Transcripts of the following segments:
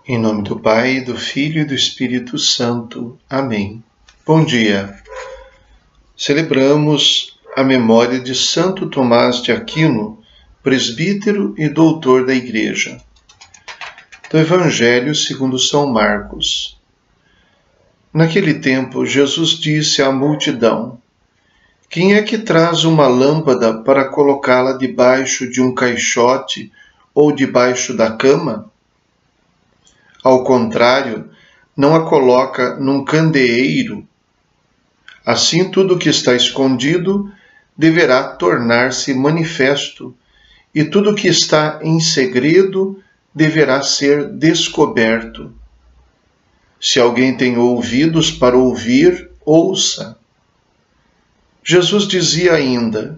Em nome do Pai, do Filho e do Espírito Santo. Amém. Bom dia. Celebramos a memória de Santo Tomás de Aquino, presbítero e doutor da Igreja. Do Evangelho segundo São Marcos. Naquele tempo, Jesus disse à multidão: Quem é que traz uma lâmpada para colocá-la debaixo de um caixote ou debaixo da cama? Ao contrário, não a coloca num candeeiro. Assim, tudo que está escondido deverá tornar-se manifesto, e tudo que está em segredo deverá ser descoberto. Se alguém tem ouvidos para ouvir, ouça. Jesus dizia ainda: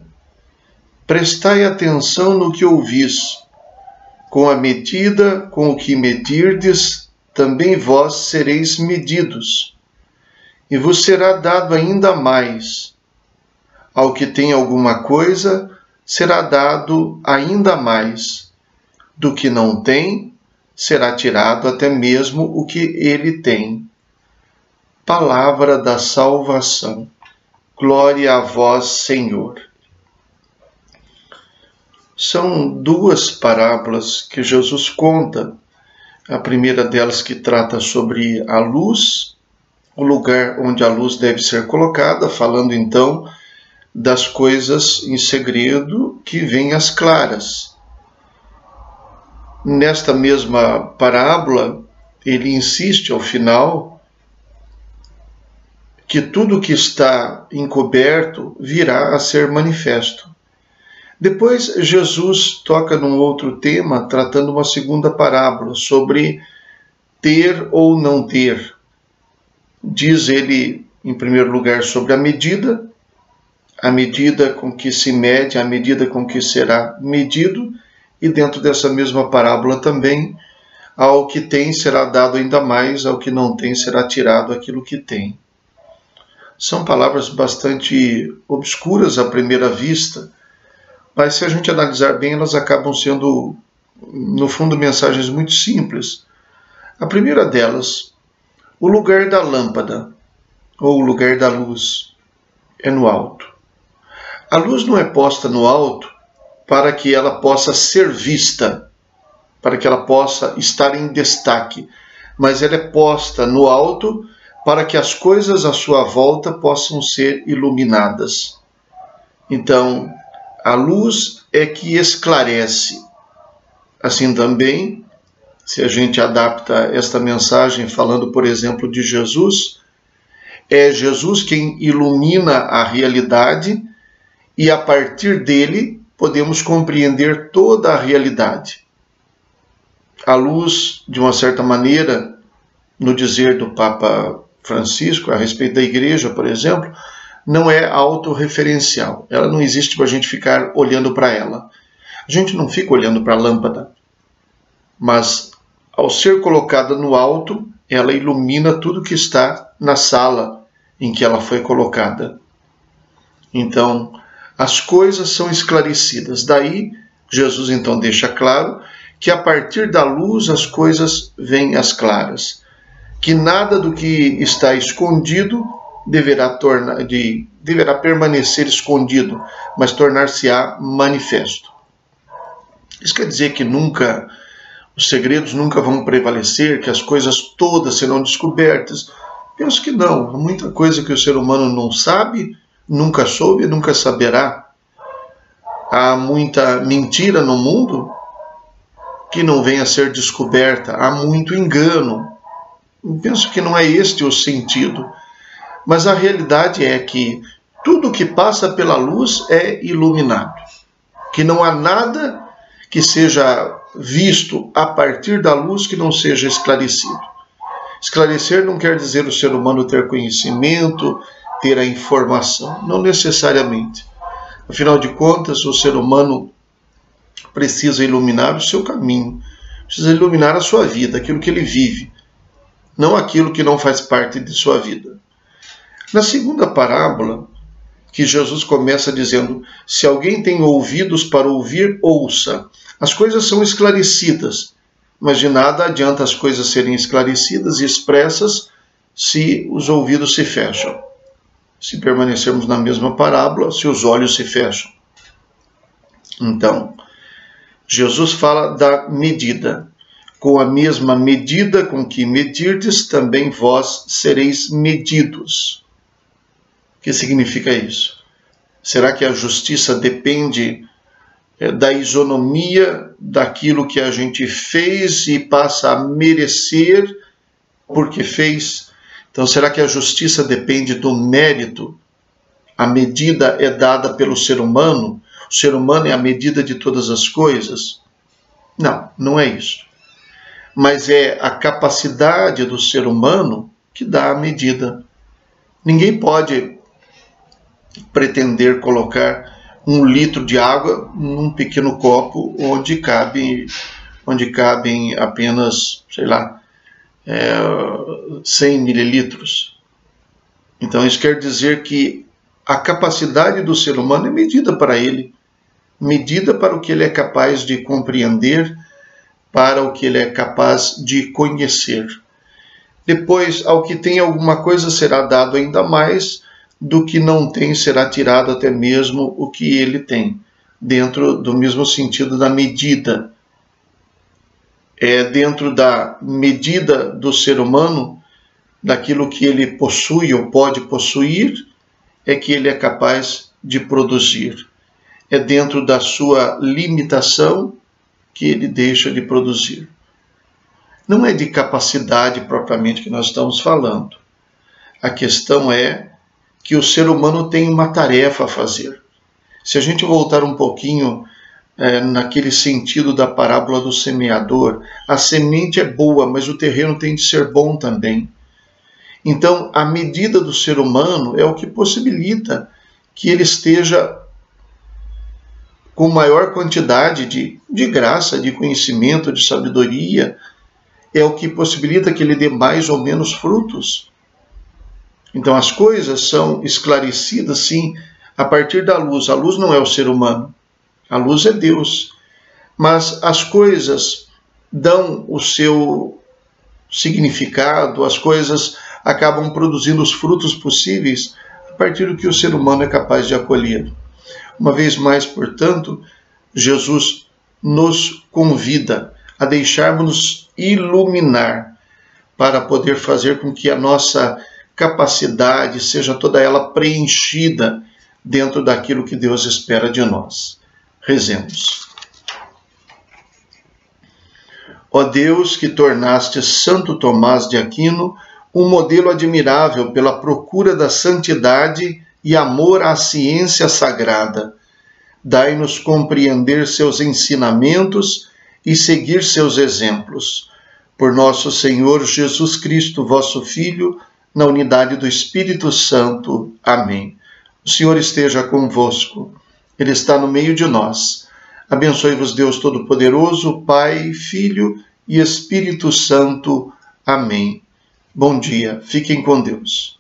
Prestai atenção no que ouvis. Com a medida com o que medirdes, também vós sereis medidos, e vos será dado ainda mais. Ao que tem alguma coisa, será dado ainda mais. Do que não tem, será tirado até mesmo o que ele tem. Palavra da salvação. Glória a vós, Senhor. São duas parábolas que Jesus conta. A primeira delas que trata sobre a luz, o lugar onde a luz deve ser colocada, falando então das coisas em segredo que vêm às claras. Nesta mesma parábola, ele insiste ao final que tudo que está encoberto virá a ser manifesto. Depois, Jesus toca num outro tema, tratando uma segunda parábola, sobre ter ou não ter. Diz ele, em primeiro lugar, sobre a medida com que se mede, a medida com que será medido, e dentro dessa mesma parábola também, ao que tem será dado ainda mais, ao que não tem será tirado aquilo que tem. São palavras bastante obscuras à primeira vista, mas se a gente analisar bem, elas acabam sendo, no fundo, mensagens muito simples. A primeira delas, o lugar da lâmpada, ou o lugar da luz, é no alto. A luz não é posta no alto para que ela possa ser vista, para que ela possa estar em destaque, mas ela é posta no alto para que as coisas à sua volta possam ser iluminadas. Então, a luz é que esclarece. Assim também, se a gente adapta esta mensagem falando, por exemplo, de Jesus, é Jesus quem ilumina a realidade e a partir dele podemos compreender toda a realidade. A luz, de uma certa maneira, no dizer do Papa Francisco a respeito da Igreja, por exemplo, não é autorreferencial. Ela não existe para a gente ficar olhando para ela. A gente não fica olhando para a lâmpada. Mas, ao ser colocada no alto, ela ilumina tudo que está na sala em que ela foi colocada. Então, as coisas são esclarecidas. Daí, Jesus então deixa claro que a partir da luz as coisas vêm às claras. Que nada do que está escondido deverá permanecer escondido, mas tornar-se-á manifesto. Isso quer dizer que os segredos nunca vão prevalecer, que as coisas todas serão descobertas? Penso que não. Há muita coisa que o ser humano não sabe, nunca soube e nunca saberá. Há muita mentira no mundo que não venha a ser descoberta. Há muito engano. Penso que não é este o sentido. Mas a realidade é que tudo que passa pela luz é iluminado. Que não há nada que seja visto a partir da luz que não seja esclarecido. Esclarecer não quer dizer o ser humano ter conhecimento, ter a informação. Não necessariamente. Afinal de contas, o ser humano precisa iluminar o seu caminho. Precisa iluminar a sua vida, aquilo que ele vive. Não aquilo que não faz parte de sua vida. Na segunda parábola, que Jesus começa dizendo: se alguém tem ouvidos para ouvir, ouça. As coisas são esclarecidas. mas de nada adianta as coisas serem esclarecidas e expressas se os ouvidos se fecham. Se permanecermos na mesma parábola, se os olhos se fecham. Então, Jesus fala da medida. Com a mesma medida com que medirdes, também vós sereis medidos. O que significa isso? Será que a justiça depende da isonomia daquilo que a gente fez e passa a merecer porque fez? Então, será que a justiça depende do mérito? A medida é dada pelo ser humano? O ser humano é a medida de todas as coisas? Não, não é isso. Mas é a capacidade do ser humano que dá a medida. Ninguém pode pretender colocar 1 litro de água num pequeno copo onde cabem apenas, 100 mililitros. Então isso quer dizer que a capacidade do ser humano é medida para ele, medida para o que ele é capaz de compreender, para o que ele é capaz de conhecer. Depois, ao que tem alguma coisa será dado ainda mais, do que não tem será tirado até mesmo o que ele tem, dentro do mesmo sentido da medida. Dentro da medida do ser humano, daquilo que ele possui ou pode possuir, é que ele é capaz de produzir. É dentro da sua limitação que ele deixa de produzir. Não é de capacidade propriamente que nós estamos falando. A questão é que o ser humano tem uma tarefa a fazer. Se a gente voltar um pouquinho naquele sentido da parábola do semeador, a semente é boa, mas o terreno tem de ser bom também. Então, a medida do ser humano é o que possibilita que ele esteja com maior quantidade de graça, de conhecimento, de sabedoria, é o que possibilita que ele dê mais ou menos frutos. Então as coisas são esclarecidas, sim, a partir da luz. A luz não é o ser humano, a luz é Deus. Mas as coisas dão o seu significado, as coisas acabam produzindo os frutos possíveis a partir do que o ser humano é capaz de acolher. Uma vez mais, portanto, Jesus nos convida a deixarmos-nos iluminar para poder fazer com que a nossa capacidade seja toda ela preenchida dentro daquilo que Deus espera de nós. Rezemos. Ó Deus, que tornaste Santo Tomás de Aquino um modelo admirável pela procura da santidade e amor à ciência sagrada, dai-nos compreender seus ensinamentos e seguir seus exemplos. Por nosso Senhor Jesus Cristo, vosso Filho, na unidade do Espírito Santo. Amém. O Senhor esteja convosco. Ele está no meio de nós. Abençoe-vos Deus Todo-Poderoso, Pai, Filho e Espírito Santo. Amém. Bom dia. Fiquem com Deus.